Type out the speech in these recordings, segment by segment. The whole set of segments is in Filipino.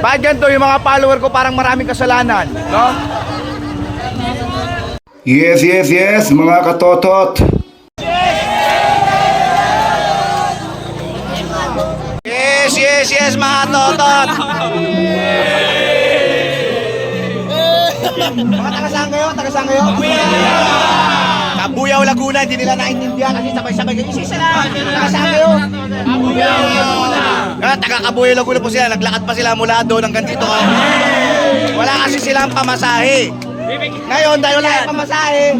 Bakit ganito yung mga follower ko parang maraming kasalanan, no? Yes, yes, yes, mga katotot. Yes, yes, yes, mga totot. Mga taga-saan kayo? Taga-saan kayo? Kabuyaw, Laguna, hindi nila naintindihan kasi sabay-sabay kayo. Isa lang, taga-saan kayo? Kabuyaw, Laguna. Taga-Kabuyaw, Laguna po sila. Naglakad pa sila mula doon hanggang dito. Wala kasi silang pamasahe. Ngayon, dahil wala yung pamasahe,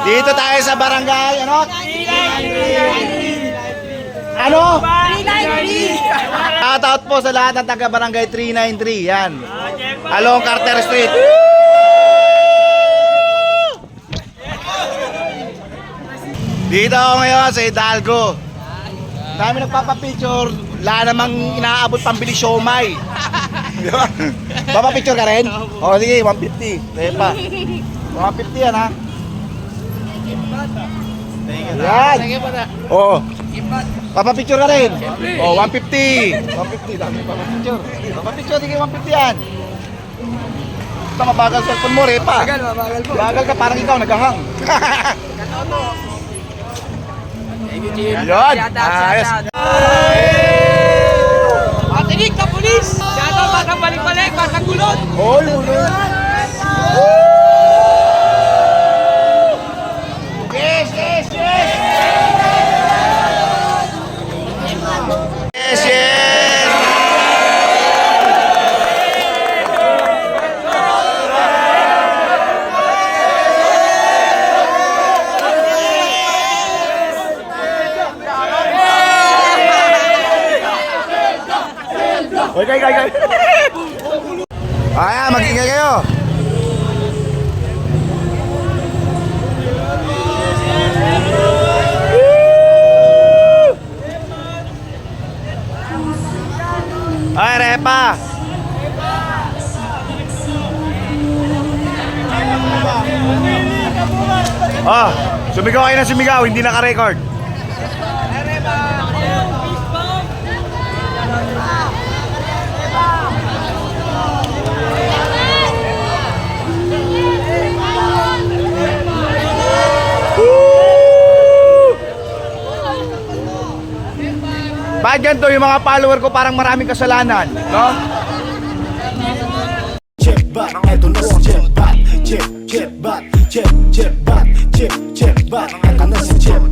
dito tayo sa barangay, ano? Ano? 393! Shoutout po sa lahat ng taga-barangay 393, yan. Along Carter Street. Dito ako ngayon sa Hidalgo. Dami nagpapapicture, wala namang inaabot pambili siomay. Di ba? Papapicture ka rin? O sige, 150. Dahil pa. 150 yan ha. Yan. Oo. Papapicture ka rin? O, 150. 150, dami papapicture. Papapicture, sige 150 yan. Ito mabagal cellphone mo, Repa. Mabagal po. Bagal ka, parang ikaw nagahang. Yun. Ayos. Patinig ka, pulis! Shadow, batang balik-balik, batang gulot! Hoy, ulot. Yes, yes, yes. Yes, yes. Hoy, kay. Ayan, mag-ingay kayo. Ay, Repa. Oh, sumigaw kayo na sumigaw, hindi naka-record. Bakit ganito yung mga follower ko parang maraming kasalanan, no? Jetbat, eto na si Jetbat. Jetbat, Jetbat, Jetbat, eto na si Jetbat.